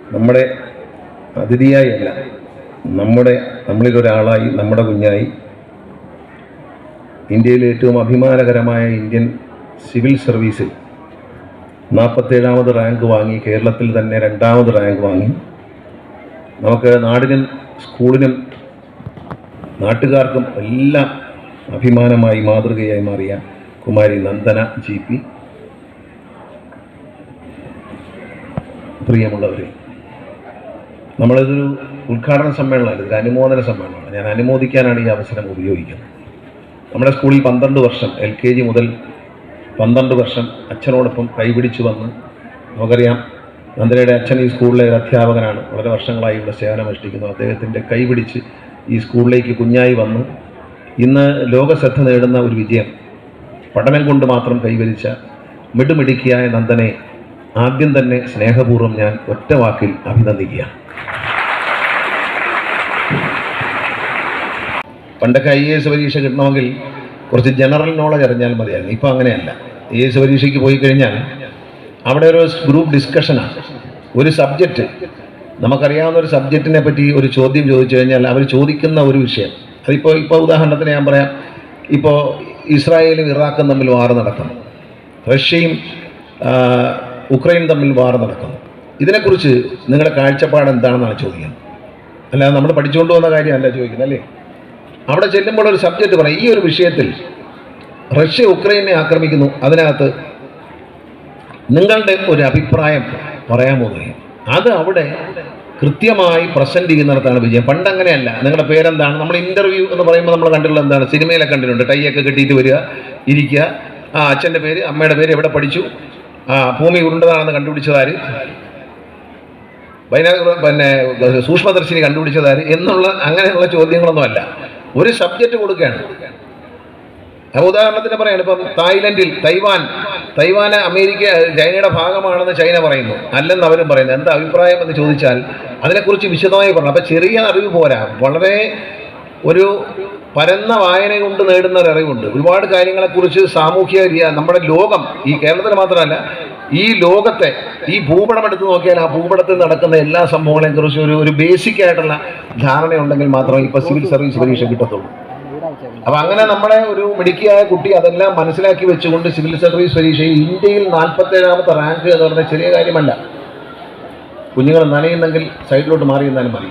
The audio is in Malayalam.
നമ്മുടെ അതിഥിയായി അല്ല, നമ്മളിലൊരാളായി, നമ്മുടെ കുഞ്ഞായി ഇന്ത്യയിലെ ഏറ്റവും അഭിമാനകരമായ ഇന്ത്യൻ സിവിൽ സർവീസിൽ 47ാമത് റാങ്ക് വാങ്ങി, കേരളത്തിൽ തന്നെ 2ാമത് റാങ്ക് വാങ്ങി, നമുക്ക് നാടിനും സ്കൂളിനും നാട്ടുകാർക്കും എല്ലാം അഭിമാനമായി മാതൃകയായി മാറിയ കുമാരി നന്ദന GP. പ്രിയമുള്ളവരെ, നമ്മളിതൊരു ഉദ്ഘാടന സമ്മേളനമല്ല, ഇതൊരു അനുമോദന സമ്മേളനമാണ്. ഞാൻ അനുമോദിക്കാനാണ് ഈ അവസരം ഉപയോഗിക്കുന്നത്. നമ്മുടെ സ്കൂളിൽ 12 വർഷം, LKG മുതൽ 12 വർഷം അച്ഛനോടൊപ്പം കൈപിടിച്ച് വന്ന്, നമുക്കറിയാം നന്ദനയുടെ അച്ഛൻ ഈ സ്കൂളിലെ ഒരു അധ്യാപകനാണ്, വളരെ വർഷങ്ങളായി ഇവിടെ സേവനമനുഷ്ഠിക്കുന്നു. അദ്ദേഹത്തിൻ്റെ കൈപിടിച്ച് ഈ സ്കൂളിലേക്ക് കുഞ്ഞായി വന്ന് ഇന്ന് ലോകശ്രദ്ധ നേടുന്ന ഒരു വിജയം പഠനം കൊണ്ട് മാത്രം കൈവരിച്ച മിടുമിടുക്കിയായ നന്ദനെ ആദ്യം തന്നെ സ്നേഹപൂർവ്വം ഞാൻ ഒറ്റ വാക്കിൽ അഭിനന്ദിക്കുകയാണ്. പണ്ടൊക്കെ IAS പരീക്ഷ കിട്ടണമെങ്കിൽ കുറച്ച് ജനറൽ നോളജ് അറിഞ്ഞാൽ മതിയായിരുന്നു. ഇപ്പം അങ്ങനെയല്ല. IAS പരീക്ഷയ്ക്ക് പോയി കഴിഞ്ഞാൽ അവിടെ ഒരു ഗ്രൂപ്പ് ഡിസ്കഷനാണ്. ഒരു സബ്ജക്റ്റ്, നമുക്കറിയാവുന്ന ഒരു സബ്ജക്റ്റിനെ പറ്റി ഒരു ചോദ്യം ചോദിച്ചു കഴിഞ്ഞാൽ അവർ ചോദിക്കുന്ന ഒരു വിഷയം, ഇപ്പോൾ ഉദാഹരണത്തിന് ഞാൻ പറയാം, ഇപ്പോൾ ഇസ്രായേലും ഇറാഖും തമ്മിൽ വാർ നടക്കുന്നു, റഷ്യയും ഉക്രൈനും തമ്മിൽ വാർ നടക്കുന്നു. ഇതിനെക്കുറിച്ച് നിങ്ങളുടെ കാഴ്ചപ്പാട് എന്താണെന്നാണ് ചോദിക്കുന്നത്. അല്ലാതെ നമ്മൾ പഠിച്ചുകൊണ്ട് പോകുന്ന കാര്യമല്ല ചോദിക്കുന്നത്, അല്ലേ? അവിടെ ചെല്ലുമ്പോൾ ഒരു സബ്ജക്റ്റ് പറയും, ഈ ഒരു വിഷയത്തിൽ റഷ്യ ഉക്രൈനെ ആക്രമിക്കുന്നു, അതിനകത്ത് നിങ്ങളുടെ ഒരു അഭിപ്രായം പറയാൻ പോകുകയും അത് അവിടെ കൃത്യമായി പ്രസൻറ്റ് ചെയ്യുന്നിടത്താണ് വിജയം. പണ്ടങ്ങനെയല്ല. നിങ്ങളുടെ പേരെന്താണ്, നമ്മൾ ഇൻ്റർവ്യൂ എന്ന് പറയുമ്പോൾ നമ്മൾ കണ്ടിട്ടുള്ള എന്താണ്, സിനിമയിലൊക്കെ കണ്ടിട്ടുണ്ട്, ടൈയൊക്കെ കെട്ടിയിട്ട് വരിക, ഇരിക്കുക, അച്ഛൻ്റെ പേര്, അമ്മയുടെ പേര്, എവിടെ പഠിച്ചു, ഭൂമി ഉരുണ്ടതാണെന്ന് കണ്ടുപിടിച്ചതാര്, പിന്നെ സൂക്ഷ്മദർശിനി കണ്ടുപിടിച്ചതാര് എന്നുള്ള അങ്ങനെയുള്ള ചോദ്യങ്ങളൊന്നും അല്ല. ഒരു സബ്ജക്റ്റ് കൊടുക്കുകയാണ്. ഉദാഹരണത്തിന് പറയാണ്, ഇപ്പം തായ്ലൻഡിൽ തൈവാൻ അമേരിക്ക ചൈനയുടെ ഭാഗമാണെന്ന് ചൈന പറയുന്നു, അല്ലെന്ന് അവരും പറയുന്നു. എന്താ അഭിപ്രായം എന്ന് ചോദിച്ചാൽ അതിനെക്കുറിച്ച് വിശദമായി പറഞ്ഞു. അപ്പം ചെറിയ അറിവ് പോരാ, വളരെ ഒരു പരന്ന വായന കൊണ്ട് നേടുന്ന ഒരു അറിവുണ്ട്. ഒരുപാട് കാര്യങ്ങളെക്കുറിച്ച് സാമൂഹ്യ നമ്മുടെ ലോകം, ഈ കേരളത്തിൽ മാത്രമല്ല ഈ ലോകത്തെ, ഈ ഭൂപടം എടുത്ത് നോക്കിയാൽ ആ ഭൂപടത്തിൽ നടക്കുന്ന എല്ലാ സംഭവങ്ങളെയും കുറിച്ച് ഒരു ബേസിക് ആയിട്ടുള്ള ധാരണയുണ്ടെങ്കിൽ മാത്രമേ ഇപ്പോൾ സിവിൽ സർവീസ് പരീക്ഷ കിട്ടത്തുള്ളൂ. അപ്പം അങ്ങനെ നമ്മുടെ ഒരു മിടുക്കിയായ കുട്ടി അതെല്ലാം മനസ്സിലാക്കി വെച്ചുകൊണ്ട് സിവിൽ സർവീസ് പരീക്ഷയിൽ ഇന്ത്യയിൽ 47ാമത്തെ റാങ്ക് എന്ന് പറഞ്ഞാൽ ചെറിയ കാര്യമല്ല. കുഞ്ഞുങ്ങൾ നനയുന്നെങ്കിൽ സൈഡിലോട്ട് മാറി നിന്നാലും മതി.